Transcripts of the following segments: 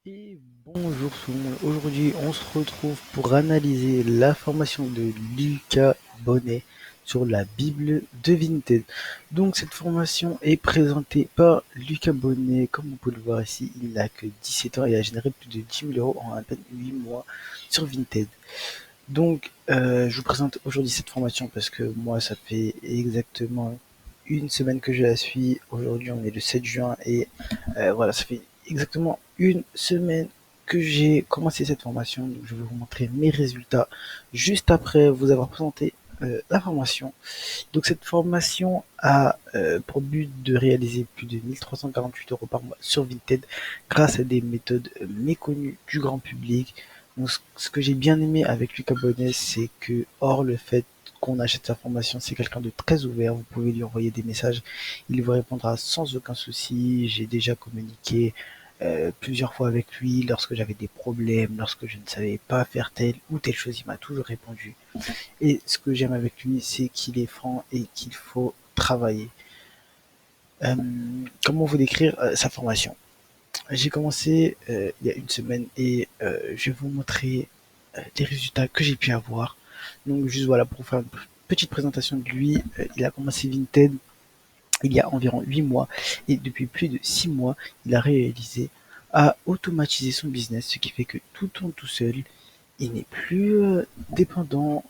Et bonjour tout le monde, aujourd'hui on se retrouve pour analyser la formation de Lucas Bonnet sur la Bible de Vinted. Donc cette formation est présentée par Lucas Bonnet, comme vous pouvez le voir ici, il n'a que 17 ans et a généré plus de 10 000 euros en à peine 8 mois sur Vinted. Donc je vous présente aujourd'hui cette formation parce que moi ça fait exactement une semaine que je la suis. Aujourd'hui on est le 7 juin et voilà, ça fait exactement une semaine que j'ai commencé cette formation. Donc je vais vous montrer mes résultats juste après vous avoir présenté la formation. Donc cette formation a pour but de réaliser plus de 1348 euros par mois sur Vinted grâce à des méthodes méconnues du grand public. Donc ce que j'ai bien aimé avec Lucas Bonnet, c'est que hors le fait qu'on achète sa formation, c'est quelqu'un de très ouvert. Vous pouvez lui envoyer des messages, il vous répondra sans aucun souci. J'ai déjà communiqué plusieurs fois avec lui lorsque j'avais des problèmes, lorsque je ne savais pas faire telle ou telle chose, il m'a toujours répondu. Et ce que j'aime avec lui, c'est qu'il est franc et qu'il faut travailler. Euh, Comment vous décrire sa formation? J'ai commencé il y a une semaine et je vais vous montrer les résultats que j'ai pu avoir. Donc juste voilà, pour faire une petite présentation de lui, il a commencé Vinted il y a environ 8 mois et depuis plus de 6 mois, il a réalisé à automatiser son business, ce qui fait que tout tourne tout seul. Il n'est plus dépendant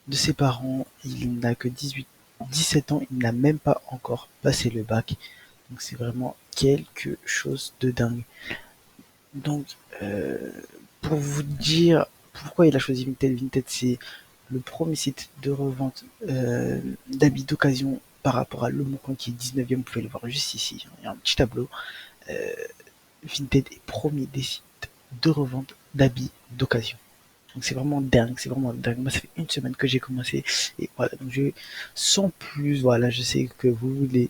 de ses parents, il n'a que 17 ans, il n'a même pas encore passé le bac. Donc c'est vraiment quelque chose de dingue. Donc pour vous dire pourquoi il a choisi Vinted, Vinted c'est le premier site de revente d'habits d'occasion par rapport à Le Bon Coin qui est 19e, vous pouvez le voir juste ici, il y a un petit tableau. Euh, Vinted est premier des sites de revente d'habits d'occasion. Donc c'est vraiment dingue, c'est vraiment dingue. Moi, ça fait une semaine que j'ai commencé. Et voilà, donc sans plus, voilà, je sais que vous voulez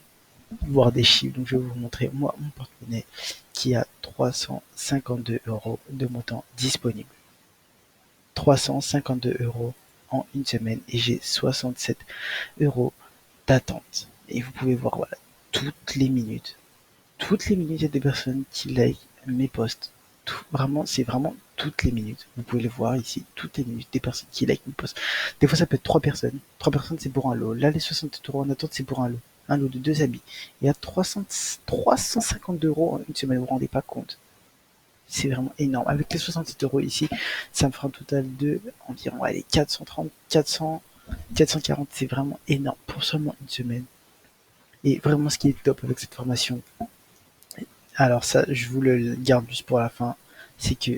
voir des chiffres. Donc je vais vous montrer, moi, mon porte-monnaie qui a 352 euros de montant disponible. 352 euros en une semaine et j'ai 67 euros d'attente. Et vous pouvez voir, voilà, toutes les minutes, il y a des personnes qui like mes posts. Vraiment, c'est vraiment toutes les minutes. Vous pouvez le voir ici, toutes les minutes, des personnes qui like mes posts. Des fois, ça peut être trois personnes. Trois personnes, c'est pour un lot. Là, les 67 euros en attente, c'est pour un lot. Un lot de deux habits. Il y a 352 euros en une semaine, vous vous rendez pas compte. C'est vraiment énorme. Avec les 67 euros ici, ça me fera un total de environ, allez, 430, 400, 440. C'est vraiment énorme pour seulement une semaine. Et vraiment, ce qui est top avec cette formation, alors ça, je vous le garde juste pour la fin, c'est que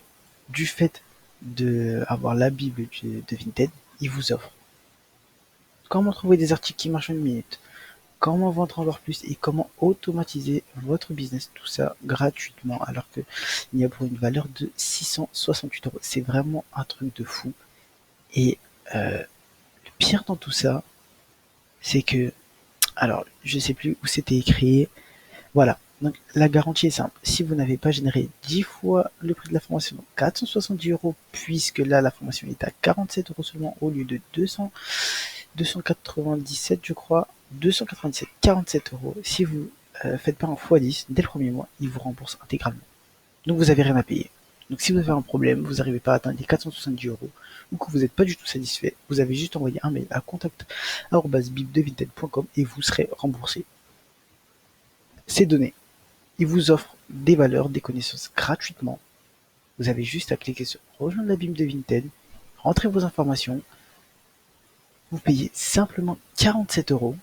du fait d'avoir la Bible de Vinted, il vous offre comment trouver des articles qui marchent en une minute, comment vendre encore plus et comment automatiser votre business, tout ça gratuitement, alors que il y a pour une valeur de 668 euros. C'est vraiment un truc de fou. Et le pire dans tout ça, c'est que, alors je sais plus où c'était écrit, voilà. Donc la garantie est simple. Si vous n'avez pas généré 10 fois le prix de la formation, donc 470 euros, puisque là la formation est à 47 euros seulement au lieu de 297 je crois, 297, 47 euros. Si vous faites pas un x10 dès le premier mois, ils vous remboursent intégralement. Donc vous avez rien à payer. Donc si vous avez un problème, vous n'arrivez pas à atteindre les 470 euros ou que vous n'êtes pas du tout satisfait, vous avez juste envoyé un mail à contact@bibdevinted.com et vous serez remboursé. C'est donné. Il vous offre des valeurs, des connaissances gratuitement. Vous avez juste à cliquer sur rejoindre la Bible de Vinted, rentrez vos informations, vous payez simplement 47 euros.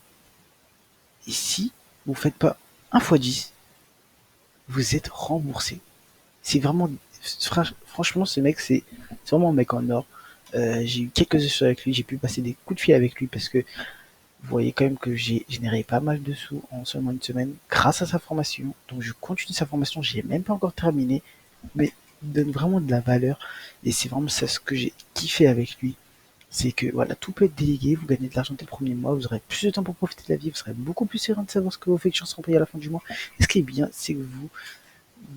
Et si vous ne faites pas un x 10, vous êtes remboursé. C'est vraiment, franchement, ce mec, c'est vraiment un mec en or. J'ai eu quelques échanges avec lui, j'ai pu passer des coups de fil avec lui parce que vous voyez quand même que j'ai généré pas mal de sous en seulement une semaine grâce à sa formation. Donc je continue sa formation, j'ai même pas encore terminé, mais il donne vraiment de la valeur et c'est vraiment ça ce que j'ai kiffé avec lui. C'est que voilà, tout peut être délégué, vous gagnez de l'argent dès le premier mois, vous aurez plus de temps pour profiter de la vie, vous serez beaucoup plus serein de savoir ce que vos factures seront payées à la fin du mois. Et ce qui est bien, c'est que vous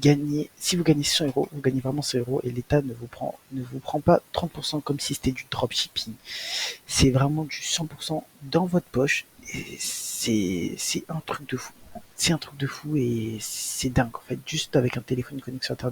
gagnez, si vous gagnez 100 euros, vous gagnez vraiment 100 euros et l'État ne vous prend pas 30% comme si c'était du dropshipping. C'est vraiment du 100% dans votre poche et c'est un truc de fou. C'est un truc de fou et c'est dingue en fait, juste avec un téléphone, une connexion internet.